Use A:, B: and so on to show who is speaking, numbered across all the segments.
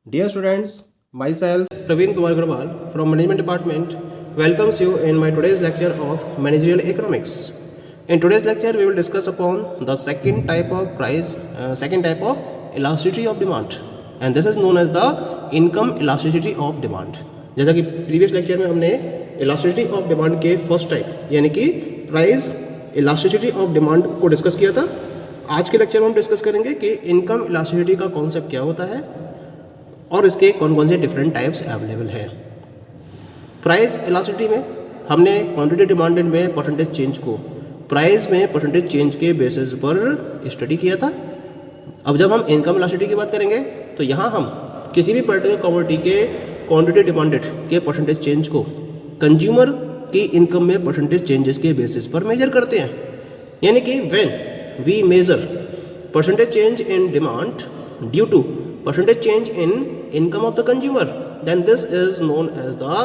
A: Dear students, myself Praveen Kumar Agrawal from Management Department welcomes you in my today's lecture of Managerial Economics. In today's lecture, we will discuss upon the second type of elasticity of demand, and this is known as the income elasticity of demand. जैसा कि previous lecture में हमने elasticity of demand के first type यानी कि price elasticity of demand को discuss किया था. आज के लेक्चर में हम डिस्कस करेंगे कि इनकम इलास्टिसिटी का कॉन्सेप्ट क्या होता है और इसके कौन कौन से डिफरेंट टाइप्स अवेलेबल हैं. प्राइस इलास्टिसिटी में हमने क्वांटिटी डिमांडेड में परसेंटेज चेंज को प्राइस में परसेंटेज चेंज के बेसिस पर स्टडी किया था. अब जब हम इनकम इलास्टिसिटी की बात करेंगे तो यहाँ हम किसी भी पर्टिकुलर कमोडिटी के क्वांटिटी डिमांडेड के परसेंटेज चेंज को कंज्यूमर की इनकम में परसेंटेज चेंजेस के बेसिस पर मेजर करते हैं. यानी कि when we measure percentage change in demand due to percentage change in income of the consumer, then this is known as the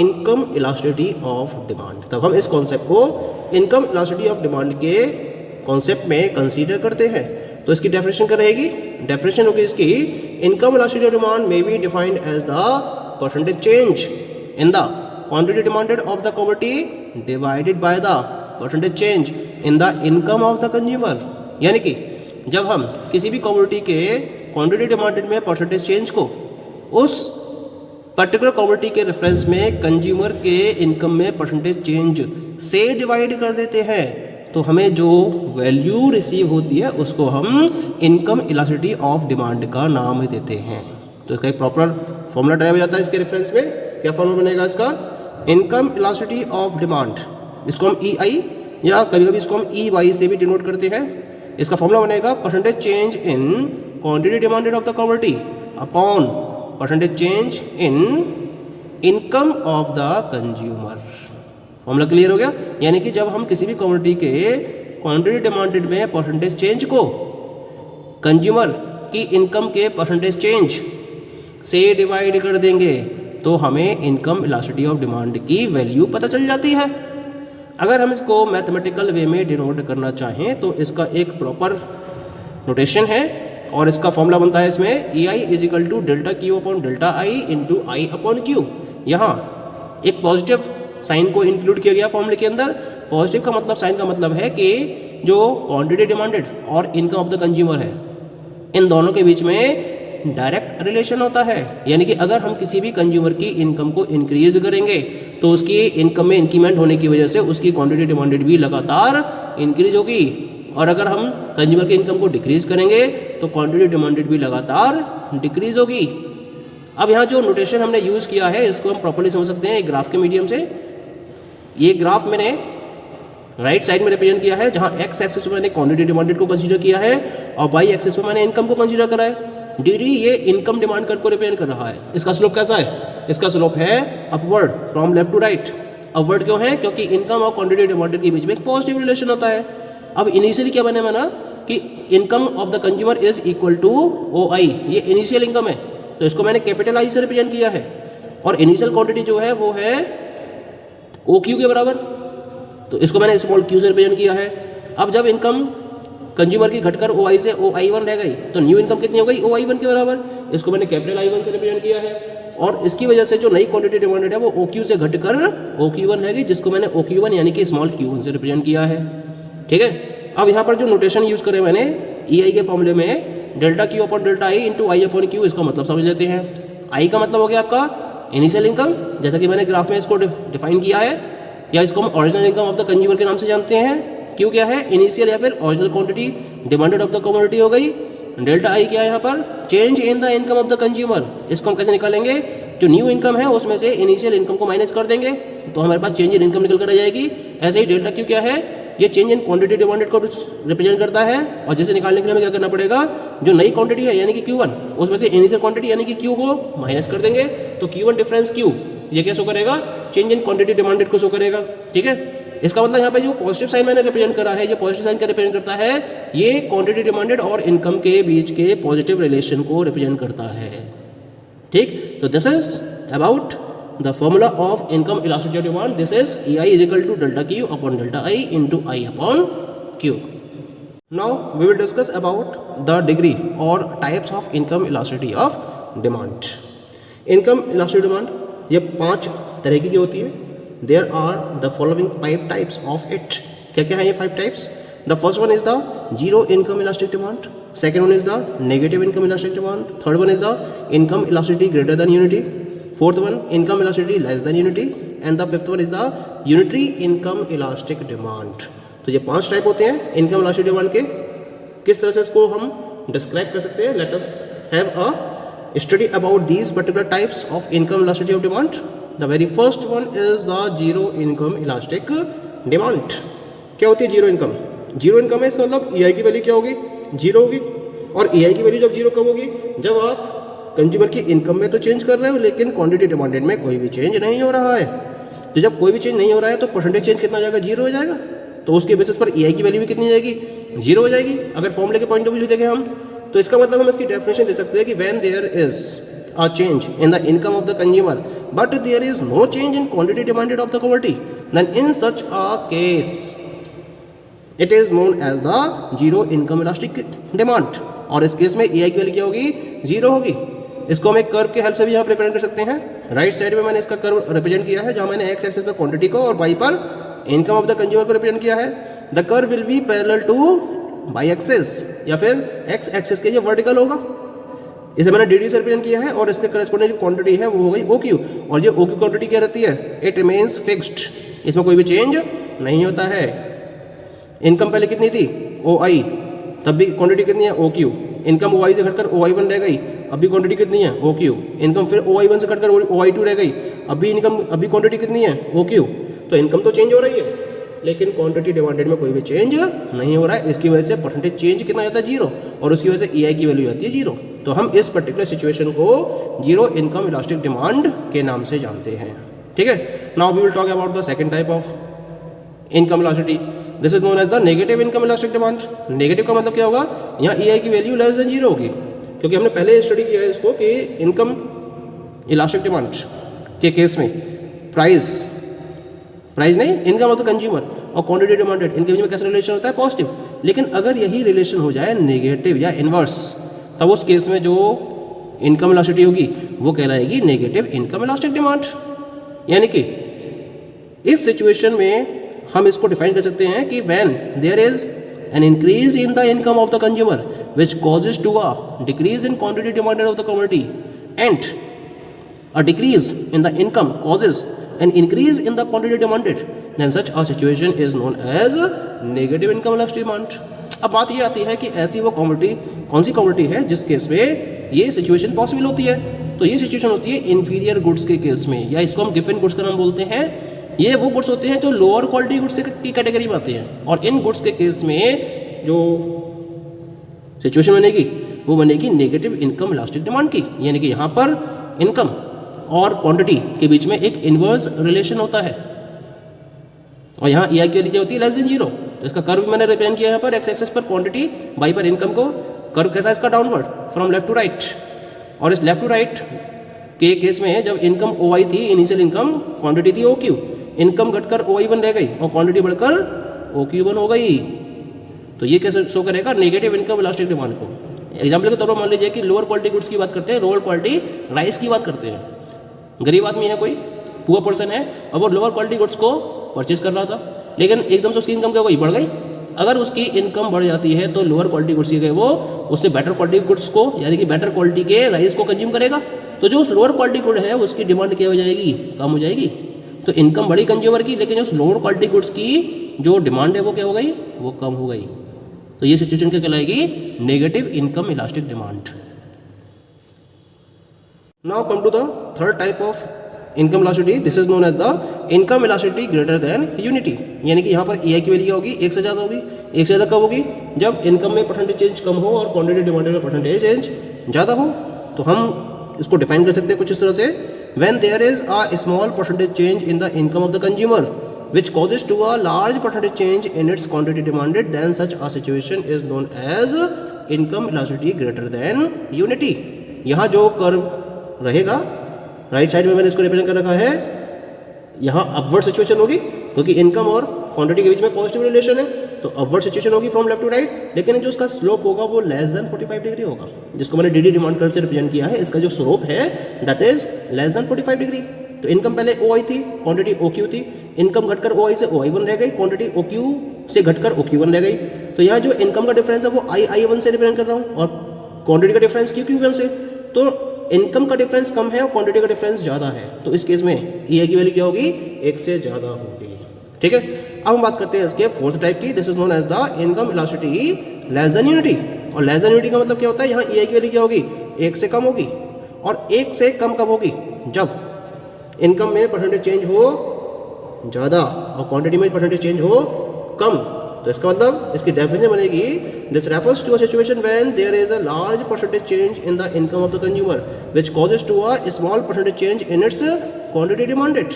A: income elasticity of demand. तब हम इस कॉन्सेप्ट को income elasticity of demand के concept में consider करते हैं. तो इसकी डेफिनेशन क्या रहेगी? डेफिनेशन होगी इसकी income elasticity of demand may be defined as the percentage change in the quantity demanded of the commodity divided by the percentage change in the income of the consumer. यानी कि जब हम किसी भी कमोडिटी के quantity demanded में percentage change को उस पर्टिकुलर कमोडिटी के रेफरेंस में कंज्यूमर के इनकम में परसेंटेज चेंज से डिवाइड कर देते हैं तो हमें जो वैल्यू रिसीव होती है उसको हम इनकम इलास्टिसिटी ऑफ डिमांड का नाम देते हैं. तो इसका एक प्रॉपर फॉर्मूला ड्राइव हो जाता है इसके रेफरेंस में. क्या फॉर्मूला बनेगा इसका? इनकम इलास्टिसिटी ऑफ डिमांड, इसको हम EI या कभी कभी इसको हम EY से भी डिनोट करते हैं. इसका फॉर्मूला बनेगा percentage change in quantity demanded of the commodity upon percentage change in income of the consumer. Formula clear हो गया? यानी कि जब हम किसी भी कमोडिटी के क्वांटिटी डिमांडेड में परसेंटेज चेंज को कंज्यूमर की इनकम के परसेंटेज चेंज से डिवाइड कर देंगे तो हमें इनकम इलास्टिसिटी ऑफ डिमांड की वैल्यू पता चल जाती है. अगर हम इसको मैथमेटिकल वे में डिनोट करना चाहें तो इसका एक प्रॉपर नोटेशन है और इसका फॉर्मूला बनता है इसमें EI is equal to delta Q upon delta I into I upon Q. यहाँ एक पॉजिटिव साइन को इंक्लूड किया गया फॉर्मूले के अंदर. पॉजिटिव का मतलब, साइन का मतलब है कि जो क्वांटिटी डिमांडेड और इनकम ऑफ द कंज्यूमर है इन दोनों के बीच में डायरेक्ट रिलेशन होता है. यानी कि अगर हम किसी भी कंज्यूमर की इनकम को इंक्रीज करेंगे तो उसकी इनकम में इंक्रीमेंट होने की वजह से उसकी क्वांटिटी डिमांडेड भी लगातार इंक्रीज होगी और अगर हम कंज्यूमर की इनकम को डिक्रीज करेंगे तो क्वांटिटी डिमांडेड भी लगातार डिक्रीज होगी. अब यहाँ जो नोटेशन हमने यूज़ किया है इसको हम प्रॉपर्ली समझ सकते हैं एक ग्राफ के मीडियम से. ये ग्राफ मैंने राइट साइड में रिप्रेजेंट किया है जहाँ एक्स एक्सिस पर मैंने क्वांटिटी डिमांडेड को कंसीडर किया है और वाई एक्सिस पर मैंने इनकम को कंसीडर करा है. डी ये इनकम डिमांड कर्व को रिप्रेजेंट कर रहा है. इसका स्लोप कैसा है? इसका स्लोप है upward from left to right. Upward क्यों है? क्योंकि इनकम और क्वांटिटी डिमांडेड के बीच में एक पॉजिटिव रिलेशन होता है. अब इनिशियली क्या बने माना कि income of the consumer is equal to OI. ये इनिशियल इनकम है तो इसको मैंने कैपिटल I से रिप्रेजेंट किया है और इनिशियल क्वांटिटी जो है वो है OQ के बराबर तो इसको मैंने स्मॉल q से रिप्रेजेंट किया है. अब जब इनकम कंज्यूमर की घटकर OI से OI1 रह गई तो न्यू इनकम कितनी हो गई? OI1 के बराबर. इसको मैंने कैपिटल I1 से रिप्रेजेंट किया है और इसकी वजह से जो नई क्वांटिटी डिमांडेड है वो OQ से घटकर OQ1 रह गई जिसको मैंने OQ1 यानी कि स्मॉल q1 से रिप्रेजेंट किया है. ठीक है. अब यहाँ पर जो नोटेशन यूज़ करें मैंने EI के फॉर्मूले में delta Q upon delta I into I upon Q, इसका मतलब समझ लेते हैं. I का मतलब हो गया आपका इनिशियल इनकम जैसा कि मैंने ग्राफ में इसको डिफाइन किया है या इसको हम original income of the consumer के नाम से जानते हैं. Q क्या है? इनिशियल या फिर original quantity demanded of the commodity हो गई. डेल्टा I क्या है यहाँ पर? Change in the income of the consumer. इसको हम कैसे निकालेंगे? जो न्यू इनकम है उसमें से इनिशियल इनकम को माइनस कर देंगे तो हमारे पास चेंज इन इनकम निकल कर आ जाएगी. ऐसे ही डेल्टा Q क्या है? ये चेंज इन क्वांटिटी डिमांडेड को रिप्रेजेंट करता है और जैसे निकालने के लिए हमें क्या करना पड़ेगा? जो नई क्वांटिटी है यानी कि Q1 उसमें से इनिशियल क्वांटिटी यानी कि Q को माइनस कर देंगे तो Q1 डिफरेंस Q ये क्या शो करेगा? चेंज इन क्वांटिटी डिमांडेड को शो करेगा. ठीक है. इसका मतलब यहाँ पे जो पॉजिटिव साइन मैंने रिप्रेजेंट करा है ये पॉजिटिव साइन क्या रिप्रेजेंट करता है? ये क्वांटिटी डिमांडेड और इनकम के बीच के पॉजिटिव रिलेशन को रिप्रेजेंट करता है. ठीक. तो this is about the formula of income elasticity of demand. This is EI is equal to delta Q upon delta I into I upon Q. Now we will discuss about the degree or types of income elasticity of demand. Income elastic demand ये 5 तरह की होती है। There are the following 5 types of it. क्या क्या है ये 5 types? The first one is the zero income elastic demand, second one is the negative income elastic demand, third one is the income elasticity greater than unity, fourth one income elasticity less than unity, and the fifth one is the unitary income elastic demand. तो ये 5 type होते हैं income elastic demand के। किस तरह से इसको हम डिस्क्राइब कर सकते हैं? Let us have a study about these particular types of income elasticity of demand. The very first one is the zero income elastic demand. क्या होती है जीरो इनकम? जीरो इनकम है इसका मतलब ई आई की वैल्यू क्या होगी? जीरो होगी। और ई आई की वैल्यू जब जीरो कब होगी? जब आप कंज्यूमर की इनकम में तो चेंज कर रहे हो लेकिन क्वांटिटी डिमांडेड में कोई भी चेंज नहीं हो रहा है। तो जब कोई भी चेंज नहीं हो रहा है तो परसेंटेज चेंज कितना हो जाएगा? जीरो हो जाएगा। तो उसके बेसिस पर ई आई की वैल्यू भी कितनी जाएगी? जीरो हो जाएगी। अगर फॉर्मूले के पॉइंट ऑफ व्यू देखें हम तो इसका मतलब हम इसकी डेफिनेशन दे सकते हैं कि when there is a change in the income of the consumer but there is no change in quantity demanded of the commodity then in such a case it is known as the zero income elastic demand. और इस case में ई आई की value क्या होगी? Zero होगी। इसको हम एक कर्व के हेल्प से भी यहाँ रिप्रेजेंट कर सकते हैं। राइट साइड में मैंने इसका कर्व रिप्रेजेंट किया है जहाँ मैंने एक्स एक्सिस पर क्वांटिटी को और वाई पर इनकम ऑफ द कंज्यूमर को रिप्रेजेंट किया है। The curve will be parallel to Y axis या फिर एक्स एक्सिस के ये वर्टिकल होगा। इसे मैंने डी डी से रिप्रेजेंट किया है और इसके करस्पॉन्डिंग जो क्वांटिटी है वो हो गई ओ क्यू। और ये ओ क्यू क्वांटिटी क्या रहती है? इट रिमेन्स फिक्स्ड, इसमें कोई भी चेंज नहीं होता है। इनकम पहले कितनी थी? ओ आई, तब भी क्वांटिटी कितनी है? O Q. Income O I से घटकर ओ आई वन रह गई, अभी क्वांटिटी कितनी है? O Q. इनकम फिर ओ आई वन से घटकर ओ आई टू रह गई, अभी क्वांटिटी कितनी है? O Q. तो इनकम तो चेंज हो रही है लेकिन क्वांटिटी डिमांडेड में कोई भी चेंज नहीं हो रहा है। इसकी वजह से परसेंटेज चेंज कितना जाता है? जीरो। और उसकी वजह से ई आई की वैल्यू आती है जीरो। तो हम इस पर्टिकुलर सिचुएशन को जीरो इनकम इलास्टिक डिमांड के नाम से जानते हैं। ठीक है। Now we will talk about the second type of income elasticity. This is known as the negative income elastic demand. Negative का मतलब क्या होगा? यहाँ ई आई की वैल्यू लेस देन जीरो होगी, क्योंकि हमने पहले स्टडी किया है इसको कि इनकम इलास्टिक डिमांड के केस में प्राइस नहीं, इनकम ऑफ द कंज्यूमर और क्वांटिटी डिमांडेड इनके बीच में कैसा रिलेशन होता है? पॉजिटिव। लेकिन अगर यही रिलेशन हो जाए नेगेटिव या इनवर्स, तब उस केस में जो इनकम इलास्टिसिटी होगी वो कहलाएगी नेगेटिव इनकम इलास्टिक डिमांड। यानी कि इस सिचुएशन में हम इसको डिफाइन कर सकते हैं कि when there is an increase in the income of the consumer which causes to a decrease in quantity demanded of the commodity and a decrease in the income causes an increase in the quantity demanded, then such a situation is known as negative income elastic demand. अब बात ये आती है कि ऐसी वो commodity कौन सी commodity है जिस केस में ये सिचुएशन पॉसिबल होती है। तो ये सिचुएशन होती है इन्फीरियर गुड्स के केस में, या इसको हम गिवन गुड्स का नाम बोलते हैं। ये वो गुड्स होते हैं जो लोअर क्वालिटी गुड्स की कैटेगरी में आते हैं। और इन गुड्स के केस में जो सिचुएशन बनेगी वो बनेगी नेगेटिव इनकम इलास्टिक डिमांड की। यानी कि यहाँ पर इनकम और क्वांटिटी के बीच में एक इनवर्स रिलेशन होता है और यहाँ ई आई की वैल्यू होती है लेस देन जीरो। तो इसका कर्व मैंने रिप्रेजेंट किया यहाँ पर एक्स एक्सिस पर क्वांटिटी, वाई पर इनकम को। कर्व कैसा है इसका? Downward from left to right. और इस लेफ्ट टू राइट के केस में जब इनकम ओ आई थी, इनिशियल इनकम, क्वांटिटी थी ओ क्यू, इनकम घटकर ओ आई वन रह गई और क्वांटिटी बढ़कर ओ क्यू वन हो गई। तो ये कैसे शो करेगा? नेगेटिव इनकम इलास्टिक डिमांड को। एग्जाम्पल के तौर पर मान लीजिए कि लोअर क्वालिटी गुड्स की बात करते हैं, लोअर क्वालिटी राइस की बात करते हैं। गरीब आदमी है, कोई पुअर पर्सन है और वो लोअर क्वालिटी गुड्स को परचेज कर रहा था, लेकिन एकदम से उसकी इनकम क्या हुई? बढ़ गई। अगर उसकी इनकम बढ़ जाती है तो लोअर क्वालिटी गुड्स की गए वो उससे बेटर क्वालिटी गुड्स को, यानी कि बेटर क्वालिटी के राइस को कंज्यूम करेगा। तो जो उस लोअर क्वालिटी गुड है उसकी डिमांड क्या हो जाएगी? कम हो जाएगी। तो इनकम बढ़ी कंज्यूमर की, लेकिन उस लोअर क्वालिटी गुड्स की जो डिमांड है वो क्या हो गई? वो कम हो गई। तो ये सिचुएशन क्या कहलाएगी? Negative income elastic demand. Now come to the third type of income elasticity. This is known as the income elasticity greater than unity. यानी कि यहाँ पर ई आई की वैल्यू क्या होगी? एक से ज़्यादा होगी। एक से ज़्यादा कब होगी? जब इनकम में परसेंटेज चेंज कम हो और क्वांटिटी डिमांडेड में परसेंटेज चेंज ज़्यादा हो। तो हम इसको डिफाइन कर सकते हैं कुछ इस तरह से, when there is a small percentage change in the income of the consumer which causes to a large percentage change in its quantity demanded, then such a situation is known as income elasticity greater than unity. यहाँ जो curve रहेगा right side में मैंने इसको represent कर रखा है, यहाँ अपवर्ड सिचुएशन होगी क्योंकि इनकम और क्वांटिटी के बीच में पॉजिटिव रिलेशन है। तो अपवर्ड सिचुएशन होगी फ्रॉम लेफ्ट टू राइट, लेकिन जो उसका स्लोप होगा वो लेस देन 45 डिग्री होगा, जिसको मैंने डी डिमांड कर्व से रिप्रेजेंट किया है। इसका जो स्लोप है that is less than 45 degree. तो इनकम पहले ओ आई थी, क्वांटिटी ओ क्यू थी, इनकम घटकर ओ आई से ओ आई वन रह गई, क्वांटिटी ओ क्यू से घटकर ओ क्यू वन रह गई। तो यहाँ जो इनकम का डिफरेंस है वो आई वन से रिप्रेजेंट कर रहा हूँ और क्वांटिटी का डिफरेंस क्यू वन से। तो इनकम का डिफरेंस कम है और क्वांटिटी का डिफरेंस ज़्यादा है, तो इस केस में ई आई की वैल्यू क्या होगी, एक से ज़्यादा होगी। ठीक है, अब हम बात करते हैं इसके फोर्थ टाइप की। This is known as the income elasticity less than unity. और लेस देन यूनिटी का मतलब क्या होता है, यहाँ ई आई की वैल्यू क्या होगी, एक से कम होगी। और एक से कम कब होगी, जब इनकम में परसेंटेज चेंज हो ज़्यादा और क्वांटिटी में परसेंटेज चेंज हो कम। तो इसका मतलब इसकी डेफिनेशन बनेगी, this refers to a situation when there is a large percentage change in the income of the consumer which causes to a small percentage change in its quantity demanded.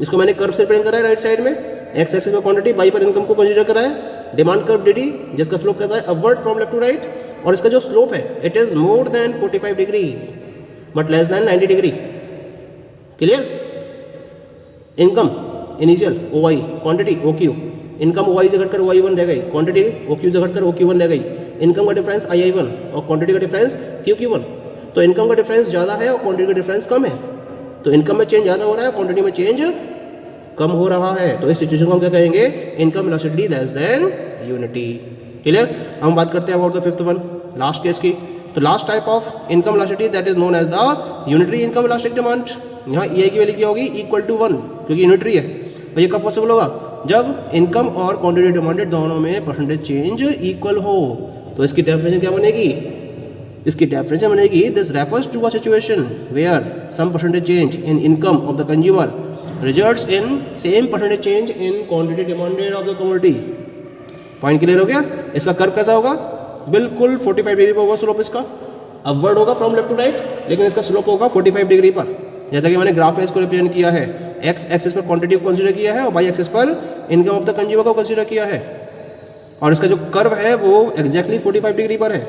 A: इसको मैंने curve से represent करा है right side में, X axis में quantity, Y पर income को consider करा है। डिमांड कर्व डी जिसका स्लोप कैसा है, upward from left to right, और इसका जो स्लोप है it is more than 45 degree but less than 90 degree. Clear, income initial O I, quantity O Q, income O I से घटकर ओ आई वन रह गई, क्वांटिटी ओ क्यू से घटकर ओ क्यू वन रह गई, इनकम का डिफरेंस आई आई वन और क्वांटिटी का डिफरेंस क्यू क्यू वन। तो इनकम का डिफरेंस ज़्यादा है और क्वांटिटी का डिफरेंस कम है, तो इनकम में चेंज ज़्यादा हो रहा है, क्वांटिटी में चेंज कम हो रहा है। तो इस सिचुएशन को हम क्या कहेंगे, income elasticity less than unity. Clear, हम बात करते हैं about the fifth one, last case की। तो last type of income elasticity that is known as the unitary income elastic demand. यहाँ ई आई की वैल्यू क्या होगी, इक्वल टू 1, क्योंकि यूनिटरी है। तो ये कब पॉसिबल होगा, जब इनकम और क्वांटिटी डिमांडेड दोनों में परसेंटेज चेंज इक्वल हो। तो इसकी डेफिनेशन क्या बनेगी, इसकी डेफिनेशन बनेगी, this refers to a situation where some percentage change in income of the consumer results in same percentage change in quantity demanded of the commodity. Point clear हो गया। इसका कर्व कैसा होगा, बिल्कुल 45 डिग्री पर होगा स्लोप, इसका अपवर्ड होगा फ्रॉम लेफ्ट टू राइट, लेकिन इसका स्लोप होगा 45 डिग्री पर। जैसा कि मैंने ग्राफ में इसको रिप्रेजेंट किया है, एक्स एक्सिस पर क्वांटिटी को कंसीडर किया है और वाई एक्सिस पर इनकम ऑफ द कंज्यूमर को कंसीडर किया है, और इसका जो कर्व है वो एग्जैक्टली 45 डिग्री पर है।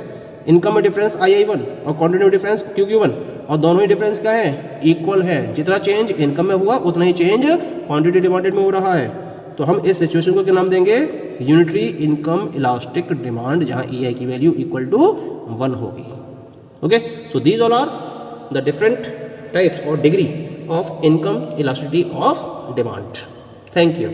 A: इनकम में डिफरेंस आई आई वन और क्वांटिटी में डिफरेंस क्यू क्यू वन, और दोनों ही डिफरेंस क्या है, इक्वल है। जितना चेंज इनकम में हुआ उतना ही चेंज क्वांटिटी डिमांडेड में हो रहा है। तो हम इस सिचुएशन को क्या नाम देंगे, यूनिटरी इनकम इलास्टिक डिमांड, जहां ई आई की वैल्यू इक्वल टू 1 होगी। Okay, so these all are the different types और degree of income elasticity of demand. Thank you.